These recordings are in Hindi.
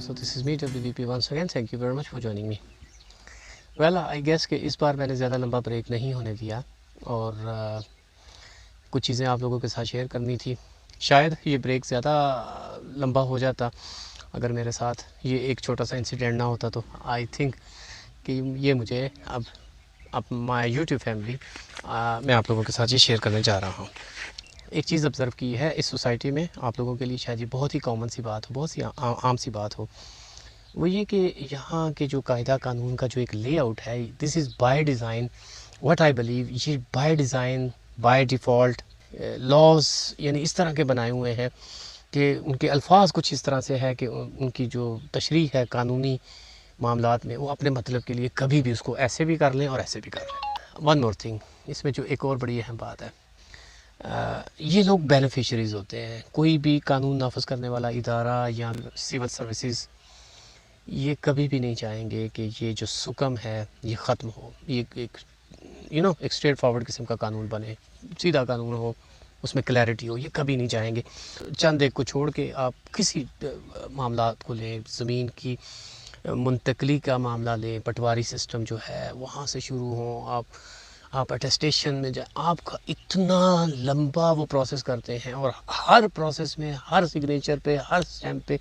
So this is me WDP once again. Thank you very much for joining me. Well, I guess कि इस बार मैंने ज़्यादा लंबा ब्रेक नहीं होने दिया और कुछ चीज़ें आप लोगों के साथ शेयर करनी थी। शायद ये ब्रेक ज़्यादा लंबा हो जाता अगर मेरे साथ ये एक छोटा सा इंसिडेंट ना होता। तो आई थिंक कि ये मुझे अब माय यूट्यूब फैमिली मैं आप लोगों के साथ ये शेयर करने जा रहा हूँ। एक चीज़ ऑब्ज़र्व की है इस सोसाइटी में, आप लोगों के लिए शायद ये बहुत ही कॉमन सी बात हो, बहुत सी आम सी बात हो, वो ये कि यहाँ के जो कायदा कानून का जो एक लेआउट है, this is by design, what I believe, ये by design by default laws यानी इस तरह के बनाए हुए हैं कि उनके अल्फाज कुछ इस तरह से है कि उनकी जो तशरीह है कानूनी मामलात में, वो अपने मतलब के लिए कभी भी उसको ऐसे भी कर लें और ऐसे भी कर लें। वन मोर थिंग, इसमें जो एक और बड़ी अहम बात है, ये लोग बेनिफिशरीज़ होते हैं। कोई भी कानून नाफज करने वाला इदारा या सिविल सर्विसेज ये कभी भी नहीं चाहेंगे कि ये जो सुकम है ये ख़त्म हो, ये एक एक स्ट्रेट फॉरवर्ड किस्म का कानून बने, सीधा कानून हो, उसमें क्लैरिटी हो, ये कभी नहीं चाहेंगे। चंद एक को छोड़ के आप किसी मामलात को लें, ज़मीन की मुंतकली का मामला लें, पटवारी सिस्टम जो है वहाँ से शुरू हो, आप अटेस्टेशन में जाए, आपका इतना लंबा वो प्रोसेस करते हैं और हर प्रोसेस में, हर सिग्नेचर पे, हर स्टैम्प पे,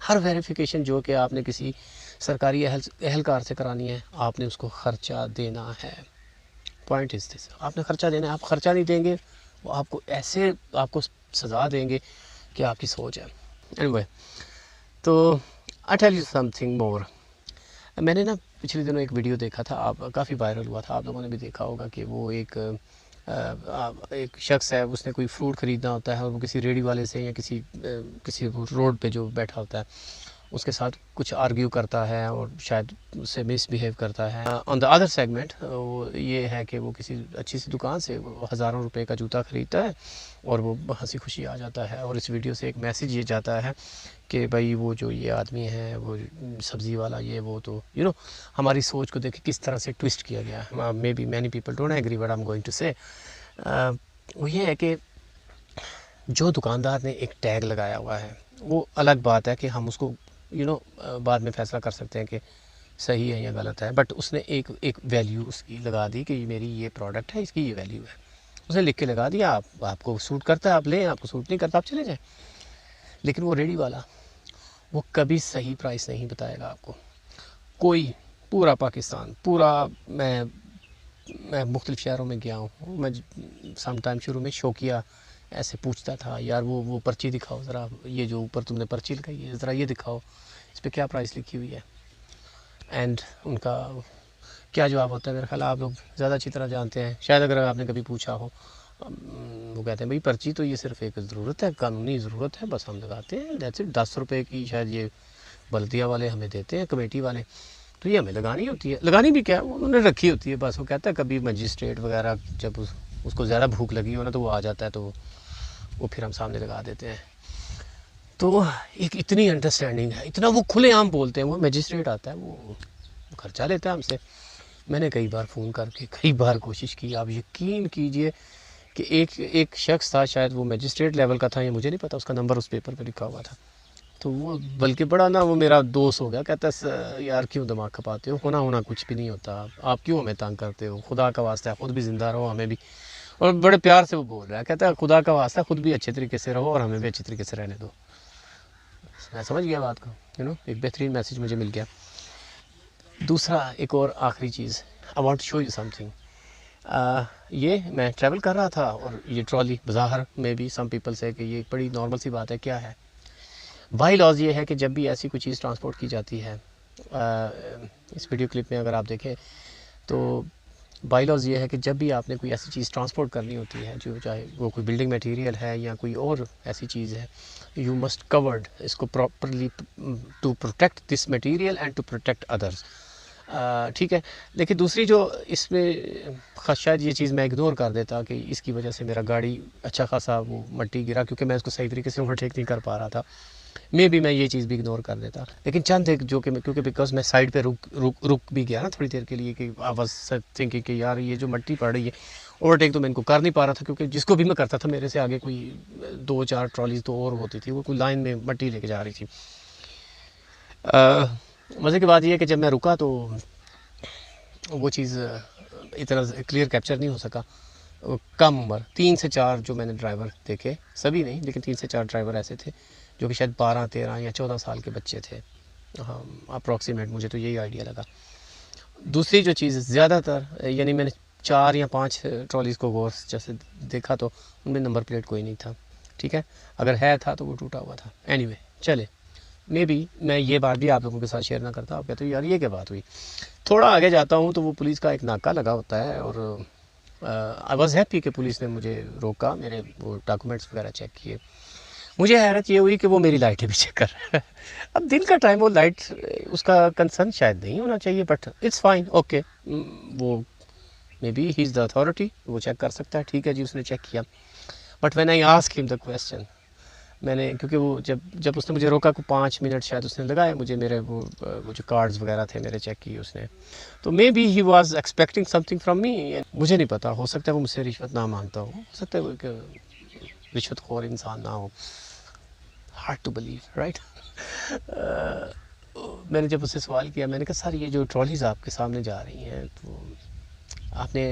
हर वेरिफिकेशन जो कि आपने किसी सरकारी एहलकार से करानी है, आपने उसको ख़र्चा देना है। पॉइंट इज़ दिस, आपने ख़र्चा देना है। आप ख़र्चा नहीं देंगे वो आपको ऐसे आपको सज़ा देंगे कि आपकी सोच है। एनीवे, तो I tell you something more. मैंने ना पिछले दिनों एक वीडियो देखा था, आप काफ़ी वायरल हुआ था, आप लोगों ने भी देखा होगा कि वो एक शख्स है, उसने कोई फ्रूट ख़रीदना होता है और वो किसी रेडी वाले से या किसी रोड पे जो बैठा होता है उसके साथ कुछ आर्ग्यू करता है और शायद उससे मिसबिहेव करता है। ऑन द अदर सेगमेंट वो ये है कि वो किसी अच्छी सी दुकान से हज़ारों रुपए का जूता ख़रीदता है और वो हंसी खुशी आ जाता है और इस वीडियो से एक मैसेज ये जाता है कि भाई वो जो ये आदमी है, वो सब्ज़ी वाला, ये वो, तो हमारी सोच को देख किस तरह से ट्विस्ट किया गया है। Maybe many people don't agree what I am going to say. वो ये है कि जो दुकानदार ने एक टैग लगाया हुआ है, वो अलग बात है कि हम उसको बाद में फ़ैसला कर सकते हैं कि सही है या गलत है, बट उसने एक वैल्यू उसकी लगा दी कि मेरी ये प्रोडक्ट है, इसकी ये वैल्यू है। उसने लिख के लगा दिया, आपको सूट करता है आप लें, आपको सूट नहीं करता आप चले जाएं। लेकिन वो रेडी वाला वो कभी सही प्राइस नहीं बताएगा आपको। कोई पूरा पाकिस्तान, पूरा मैं मुख्तलिफ़ शहरों में गया हूँ। मैं सम टाइम शुरू में शौकिया ऐसे पूछता था, यार वो पर्ची दिखाओ ज़रा, ये जो ऊपर तुमने पर्ची लगाई है ज़रा ये दिखाओ, इस पर क्या प्राइस लिखी हुई है। एंड उनका क्या जवाब होता है, मेरा ख्याल आप लोग ज़्यादा अच्छी तरह जानते हैं, शायद अगर आपने कभी पूछा हो। वो कहते हैं भाई पर्ची तो ये सिर्फ एक ज़रूरत है, कानूनी ज़रूरत है, बस हम लगाते हैं, दैट्स इट। 10 रुपये की शायद ये बल्दिया वाले हमें देते हैं, कमेटी वाले, तो ये हमें लगानी होती है। लगानी भी क्या, उन्होंने रखी होती है बस। वो कहता है कभी मजिस्ट्रेट वगैरह जब उसको ज़्यादा भूख लगी हो ना तो वो आ जाता है, तो वो फिर हम सामने लगा देते हैं। तो एक इतनी अंडरस्टैंडिंग है, इतना वो खुलेआम बोलते हैं। वो मजिस्ट्रेट आता है, वो खर्चा लेता है हमसे। मैंने कई बार फ़ोन करके कई बार कोशिश की, आप यकीन कीजिए कि एक शख्स था, शायद वो मजिस्ट्रेट लेवल का था या मुझे नहीं पता, उसका नंबर उस पेपर पे लिखा हुआ था। तो वो बल्कि बड़ा ना वो मेरा दोस्त हो गया, कहता है यार क्यों दिमाग खपाते हो, होना कुछ भी नहीं होता, आप क्यों हमें तंग करते हो, खुदा का वास्ता है ख़ुद भी ज़िंदा रहो, हमें भी। और बड़े प्यार से वो बोल रहा है, कहता है खुदा का वास्ता ख़ुद भी अच्छे तरीके से रहो और हमें भी अच्छे तरीके से रहने दो। मैं समझ गया बात को, एक बेहतरीन मैसेज मुझे मिल गया। दूसरा एक और आखिरी चीज़, I want to show you something. ये मैं ट्रैवल कर रहा था और ये ट्रॉली बाज़ार में भी सम पीपल से कि ये बड़ी नॉर्मल सी बात है, क्या है बाई लॉज ये है कि जब भी ऐसी कोई चीज़ ट्रांसपोर्ट की जाती है, इस वीडियो क्लिप में अगर आप देखें तो बाई लॉज ये है कि जब भी आपने कोई ऐसी चीज़ ट्रांसपोर्ट करनी होती है, जो चाहे वो कोई बिल्डिंग मटेरियल है या कोई और ऐसी चीज़ है, यू मस्ट कवर्ड इसको properly to protect this material and to protect others. ठीक है। लेकिन दूसरी जो इसमें शायद ये चीज़ मैं इग्नोर कर देता कि इसकी वजह से मेरा गाड़ी अच्छा खासा वो मट्टी गिरा, क्योंकि मैं उसको सही तरीके से ओवरटेक नहीं कर पा रहा था। मे भी मैं ये चीज़ भी इग्नोर कर देता। लेकिन चंद एक जो कि क्योंकि बिकॉज मैं साइड पे रुक भी गया ना थोड़ी देर के लिए, कि आई वाज थिंकिंग कि यार ये जो मट्टी पड़ रही है, ओवरटेक तो मैं इनको कर नहीं पा रहा था, क्योंकि जिसको भी मैं करता था मेरे से आगे कोई 2-4 ट्रॉलीज तो और होती थी, वो कोई लाइन में मट्टी लेके जा रही थी। मज़े की बात यह है कि जब मैं रुका तो वो चीज़ इतना क्लियर कैप्चर नहीं हो सका। कम उम्र 3 से 4 जो मैंने ड्राइवर देखे, सभी नहीं लेकिन 3 से 4 ड्राइवर ऐसे थे जो कि शायद 12, 13 या 14 साल के बच्चे थे। हाँ, अप्रॉक्सीमेट मुझे तो यही आइडिया लगा। दूसरी जो चीज़ ज़्यादातर, यानी मैंने 4 या 5 ट्रॉलीज़ को गौर जैसे देखा तो उनमें नंबर प्लेट कोई नहीं था। ठीक है, अगर है था तो वो टूटा हुआ था। एनीवे चले, मे बी मैं ये बात भी आप लोगों के साथ शेयर ना करता। आप कहते हो यार ये क्या बात हुई। थोड़ा आगे जाता हूँ तो वो पुलिस का एक नाका लगा होता है और आई वॉज़ हैप्पी कि पुलिस ने मुझे रोका, मेरे वो डॉक्यूमेंट्स वगैरह चेक किए। मुझे हैरत ये हुई कि वो मेरी लाइटें भी चेक कर रहा है। अब दिन का टाइम, वो लाइट उसका कंसर्न शायद नहीं होना चाहिए, बट इट्स फाइन, ओके। वो maybe he is the authority, वो चेक कर सकता है, ठीक है जी, उसने चेक किया। But when I ask him the question, मैंने, क्योंकि वो जब उसने मुझे रोका को 5 मिनट शायद उसने लगाए मुझे, मेरे वो जो कार्ड्स वगैरह थे मेरे चेक किए उसने, तो may be he was expecting something from me. मुझे नहीं पता, हो सकता है वो मुझसे रिश्वत ना मांगता हो सकता है वो एक रिश्वतखोर इंसान ना हो। Hard to believe, right. मैंने जब उससे सवाल किया, मैंने कहा सर ये जो ट्रॉलीज आपके सामने जा रही हैं तो आपने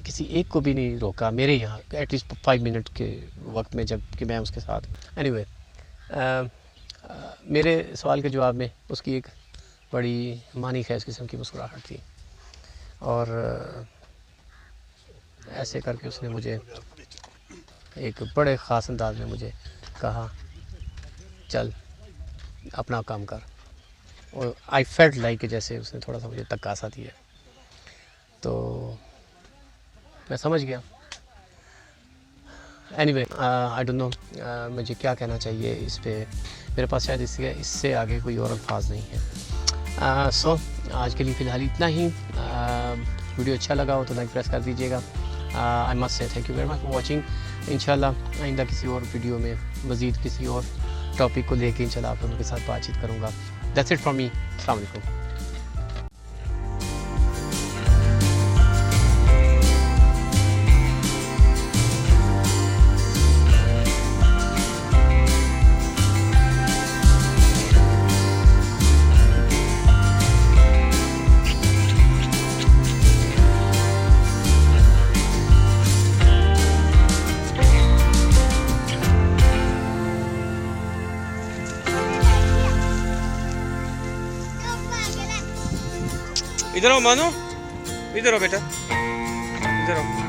किसी एक को भी नहीं रोका मेरे यहाँ एटलीस्ट 5 मिनट के वक्त में जब कि मैं उसके साथ। एनीवे मेरे सवाल के जवाब में उसकी एक बड़ी मानी खैज किस्म की मुस्कुराहट थी और ऐसे करके उसने मुझे एक बड़े ख़ास अंदाज में मुझे कहा चल अपना काम कर। और आई फेल्ट लाइक जैसे उसने थोड़ा सा मुझे तकासा दिया, तो मैं समझ गया। एनीवे आई डोंट नो मुझे क्या कहना चाहिए इस पे, मेरे पास शायद इससे आगे कोई और अल्फाज नहीं है। सो आज के लिए फ़िलहाल इतना ही। वीडियो अच्छा लगा हो तो लाइक प्रेस कर दीजिएगा। I must say thank you very much for watching. इंशाल्लाह आइंदा किसी और वीडियो में मज़ीद किसी और टॉपिक को लेके इंशाल्लाह आप लोगों के साथ बातचीत करूँगा। That's it from me. अस्सलाम वालेकुम। इधर आओ मानो, इधर आओ बेटा, इधर आओ।